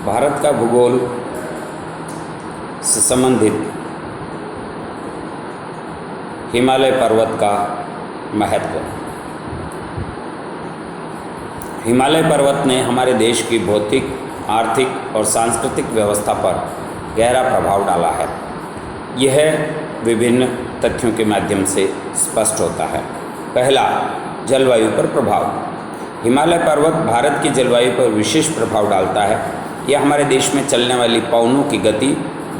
भारत का भूगोल से संबंधित हिमालय पर्वत का महत्व। हिमालय पर्वत ने हमारे देश की भौतिक, आर्थिक और सांस्कृतिक व्यवस्था पर गहरा प्रभाव डाला है। यह विभिन्न तथ्यों के माध्यम से स्पष्ट होता है। पहला, जलवायु पर प्रभाव। हिमालय पर्वत भारत की जलवायु पर विशेष प्रभाव डालता है। यह हमारे देश में चलने वाली पवनों की गति,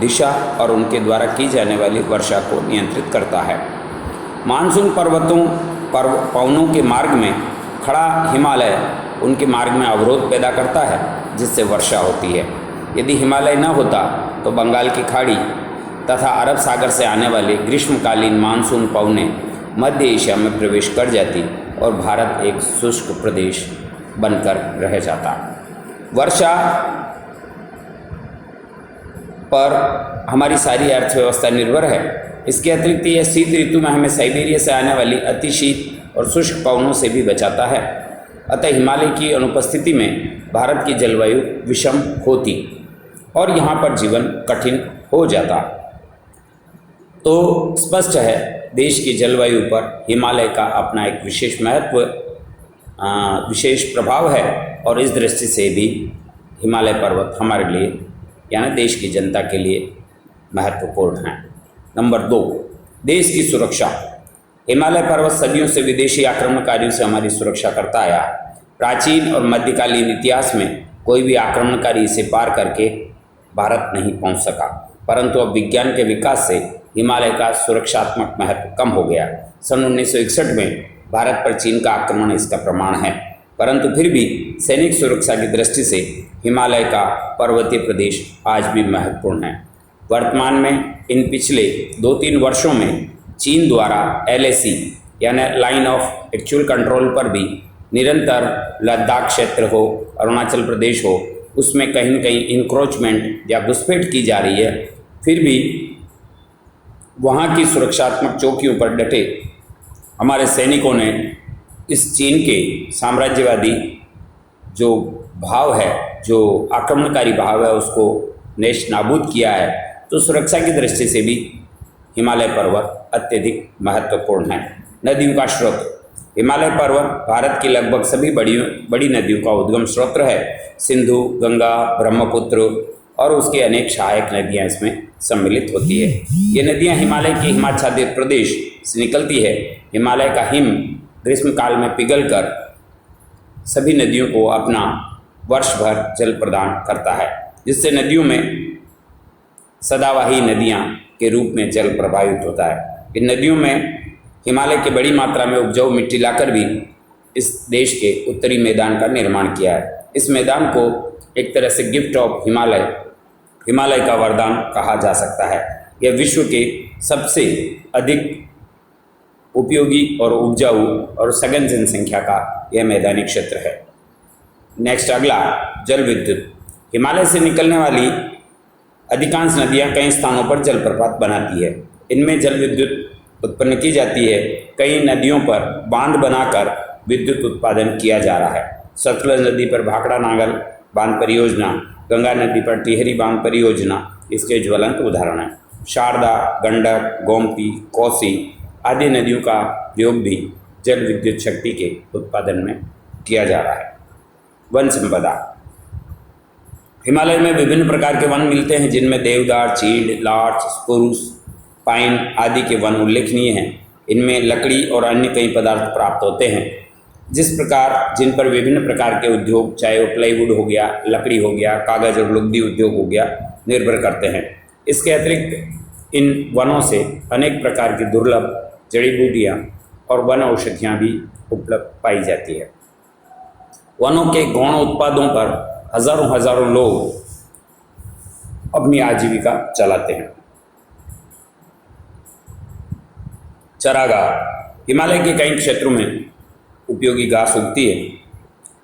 दिशा और उनके द्वारा की जाने वाली वर्षा को नियंत्रित करता है। मानसून पवनों के मार्ग में खड़ा हिमालय उनके मार्ग में अवरोध पैदा करता है, जिससे वर्षा होती है। यदि हिमालय न होता तो बंगाल की खाड़ी तथा अरब सागर से आने वाली ग्रीष्मकालीन मानसून पवनें मध्य एशिया में प्रवेश कर जाती और भारत एक शुष्क प्रदेश बनकर रह जाता। वर्षा पर हमारी सारी अर्थव्यवस्था निर्भर है। इसके अतिरिक्त यह शीत ऋतु में हमें साइबेरिया से आने वाली अति शीत और शुष्क पवनों से भी बचाता है। अतः हिमालय की अनुपस्थिति में भारत की जलवायु विषम होती और यहाँ पर जीवन कठिन हो जाता। तो स्पष्ट है, देश की जलवायु पर हिमालय का अपना एक विशेष महत्व, विशेष प्रभाव है और इस दृष्टि से भी हिमालय पर्वत हमारे लिए यानी देश की जनता के लिए महत्वपूर्ण है। नंबर 2, देश की सुरक्षा। हिमालय पर्वत सदियों से विदेशी आक्रमणकारियों से हमारी सुरक्षा करता आया। प्राचीन और मध्यकालीन इतिहास में कोई भी आक्रमणकारी इसे पार करके भारत नहीं पहुंच सका, परंतु अब विज्ञान के विकास से हिमालय का सुरक्षात्मक महत्व कम हो गया। सन 1961 में भारत पर चीन का आक्रमण इसका प्रमाण है, परंतु फिर भी सैनिक सुरक्षा की दृष्टि से हिमालय का पर्वतीय प्रदेश आज भी महत्वपूर्ण है। वर्तमान में इन पिछले 2-3 वर्षों में चीन द्वारा LAC यानी लाइन ऑफ एक्चुअल कंट्रोल पर भी निरंतर लद्दाख क्षेत्र हो, अरुणाचल प्रदेश हो, उसमें कहीं न कहीं इंक्रोचमेंट या घुसपैठ की जा रही है। फिर भी वहाँ की सुरक्षात्मक चौकियों पर डटे हमारे सैनिकों ने इस चीन के साम्राज्यवादी जो भाव है, जो आक्रमणकारी भाव है, उसको नेश नाबूद किया है। तो सुरक्षा की दृष्टि से भी हिमालय पर्वत अत्यधिक महत्वपूर्ण है। नदियों का स्रोत। हिमालय पर्वत भारत की लगभग सभी बड़ी नदियों का उद्गम स्रोत है। सिंधु, गंगा, ब्रह्मपुत्र और उसके अनेक सहायक नदियां इसमें सम्मिलित होती है। ये नदियां हिमालय के हिमाच्छादित प्रदेश से निकलती है। हिमालय का हिम ग्रीष्मकाल में पिघलकर सभी नदियों को अपना वर्ष भर जल प्रदान करता है, जिससे नदियों में सदावाही नदियां के रूप में जल प्रवाहित होता है। इन नदियों में हिमालय की बड़ी मात्रा में उपजाऊ मिट्टी लाकर भी इस देश के उत्तरी मैदान का निर्माण किया है। इस मैदान को एक तरह से गिफ्ट ऑफ हिमालय का वरदान कहा जा सकता है। यह विश्व के सबसे अधिक उपयोगी और उपजाऊ और सघन जनसंख्या का यह मैदानी क्षेत्र है। नेक्स्ट, अगला, जल विद्युत। हिमालय से निकलने वाली अधिकांश नदियां कई स्थानों पर जलप्रपात बनाती है। इनमें जल विद्युत उत्पन्न की जाती है। कई नदियों पर बांध बनाकर विद्युत उत्पादन किया जा रहा है। सतलज नदी पर भाखड़ा नागल बांध परियोजना, गंगा नदी पर टिहरी बांध परियोजना इसके ज्वलंत उदाहरण है। शारदा, गंडक, गोमती, कोसी आदि नदियों का उपयोग भी जल विद्युत शक्ति के उत्पादन में किया जा रहा है। वन संपदा। हिमालय में विभिन्न प्रकार के वन मिलते हैं, जिनमें देवदार, चीड़, लार्च, स्प्रूस, पाइन आदि के वन उल्लेखनीय हैं। इनमें लकड़ी और अन्य कई पदार्थ प्राप्त होते हैं, जिन पर विभिन्न प्रकार के उद्योग, चाहे वो प्लाईवुड हो गया, लकड़ी हो गया, कागज और लुगदी उद्योग हो गया, निर्भर करते हैं। इसके अतिरिक्त इन वनों से अनेक प्रकार की दुर्लभ जड़ी बूटियाँ और वन औषधियाँ भी उपलब्ध पाई जाती है। वनों के गौण उत्पादों पर हजारों लोग अपनी आजीविका चलाते हैं। चरागाह। हिमालय के कई क्षेत्रों में उपयोगी घास उगती है।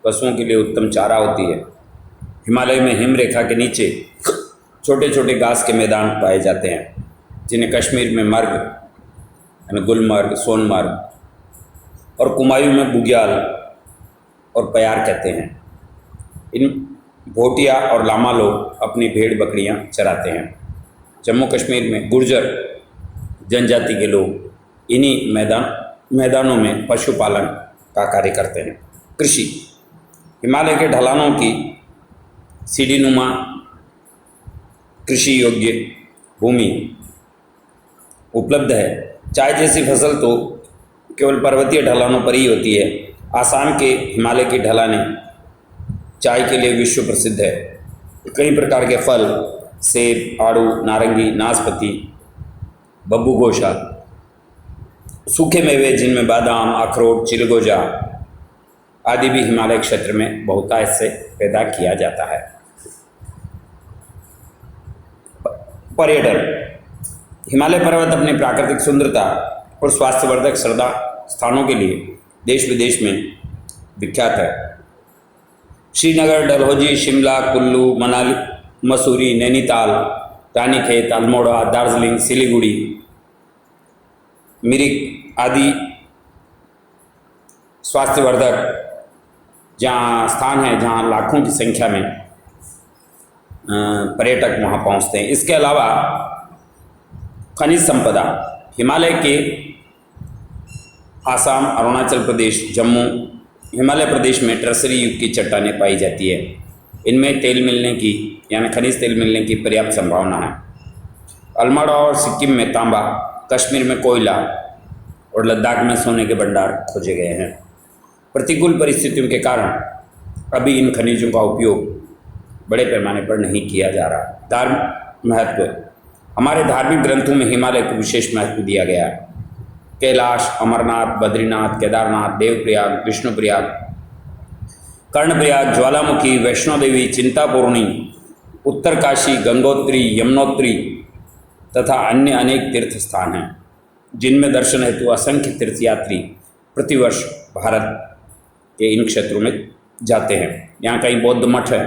पशुओं के लिए उत्तम चारा होती है। हिमालय में हिम रेखा के नीचे छोटे छोटे घास के मैदान पाए जाते हैं, जिन्हें कश्मीर में मर्ग यानी गुलमर्ग, सोनमर्ग और कुमायूं में बुग्याल और प्यार कहते हैं। इन भोटिया और लामा लोग अपनी भेड़ बकरियां चराते हैं। जम्मू कश्मीर में गुर्जर जनजाति के लोग इन्हीं मैदानों में पशुपालन का कार्य करते हैं। कृषि, हिमालय के ढलानों की सीढ़ीनुमा कृषि योग्य भूमि उपलब्ध है। चाय जैसी फसल तो केवल पर्वतीय ढलानों पर ही होती है। आसाम के हिमालय की ढलानें चाय के लिए विश्व प्रसिद्ध है। कई प्रकार के फल, सेब, आड़ू, नारंगी, नाशपाती, बब्बूगोशा, सूखे मेवे जिनमें बादाम, अखरोट, चिलगोजा आदि भी हिमालय क्षेत्र में बहुतायत से पैदा किया जाता है। पर्यटन, हिमालय पर्वत अपनी प्राकृतिक सुंदरता और स्वास्थ्यवर्धक श्रद्धा स्थानों के लिए देश विदेश में विख्यात है। श्रीनगर, डलहौजी, शिमला, कुल्लू, मनाली, मसूरी, नैनीताल, रानीखेत, अल्मोड़ा, दार्जिलिंग, सिलीगुड़ी, मिरिक आदि स्वास्थ्यवर्धक जहाँ स्थान है जहाँ लाखों की संख्या में पर्यटक वहाँ पहुँचते हैं। इसके अलावा खनिज संपदा, हिमालय के आसाम, अरुणाचल प्रदेश, जम्मू, हिमालय प्रदेश में टर्सरी युग की चट्टानें पाई जाती है। इनमें तेल मिलने की यानी खनिज तेल मिलने की पर्याप्त संभावना है। अल्मोड़ा और सिक्किम में तांबा, कश्मीर में कोयला और लद्दाख में सोने के भंडार खोजे गए हैं। प्रतिकूल परिस्थितियों के कारण अभी इन खनिजों का उपयोग बड़े पैमाने पर नहीं किया जा रहा। धार्मिक महत्व, हमारे धार्मिक ग्रंथों में हिमालय को विशेष महत्व दिया गया है। कैलाश, अमरनाथ, बद्रीनाथ, केदारनाथ, देवप्रयाग, विष्णुप्रयाग, कर्णप्रयाग, ज्वालामुखी, वैष्णो देवी, चिंतापूर्णी, उत्तरकाशी, गंगोत्री, यमुनोत्री तथा अन्य अनेक तीर्थ स्थान हैं जिनमें दर्शन हेतु असंख्य तीर्थयात्री प्रतिवर्ष भारत के इन क्षेत्रों में जाते हैं। यहाँ कई बौद्ध मठ है।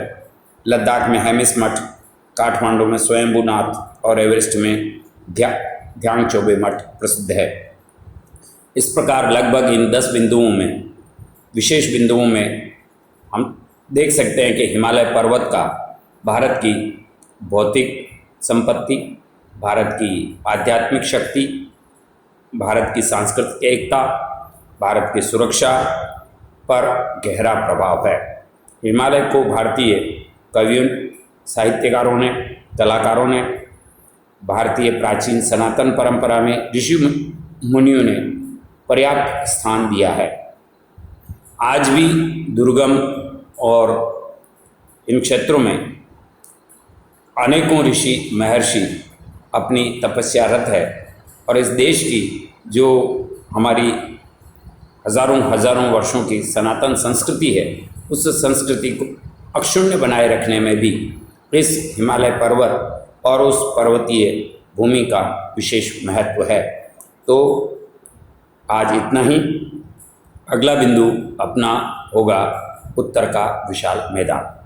लद्दाख में हेमिस मठ, काठमांडू में स्वयंभूनाथ और एवरेस्ट में ध्यान चौबे मठ प्रसिद्ध है। इस प्रकार लगभग इन 10 बिंदुओं में, विशेष बिंदुओं में हम देख सकते हैं कि हिमालय पर्वत का भारत की भौतिक संपत्ति, भारत की आध्यात्मिक शक्ति, भारत की सांस्कृतिक एकता, भारत की सुरक्षा पर गहरा प्रभाव है। हिमालय को भारतीय कवियों, साहित्यकारों ने, कलाकारों ने, भारतीय प्राचीन सनातन परंपरा में ऋषि मुनियों ने पर्याप्त स्थान दिया है। आज भी दुर्गम और इन क्षेत्रों में अनेकों ऋषि महर्षि अपनी तपस्यारत है और इस देश की जो हमारी हजारों वर्षों की सनातन संस्कृति है, उस संस्कृति को अक्षुण्ण बनाए रखने में भी इस हिमालय पर्वत और उस पर्वतीय भूमि का विशेष महत्व है। तो आज इतना ही। अगला बिंदु अपना होगा उत्तर का विशाल मैदान।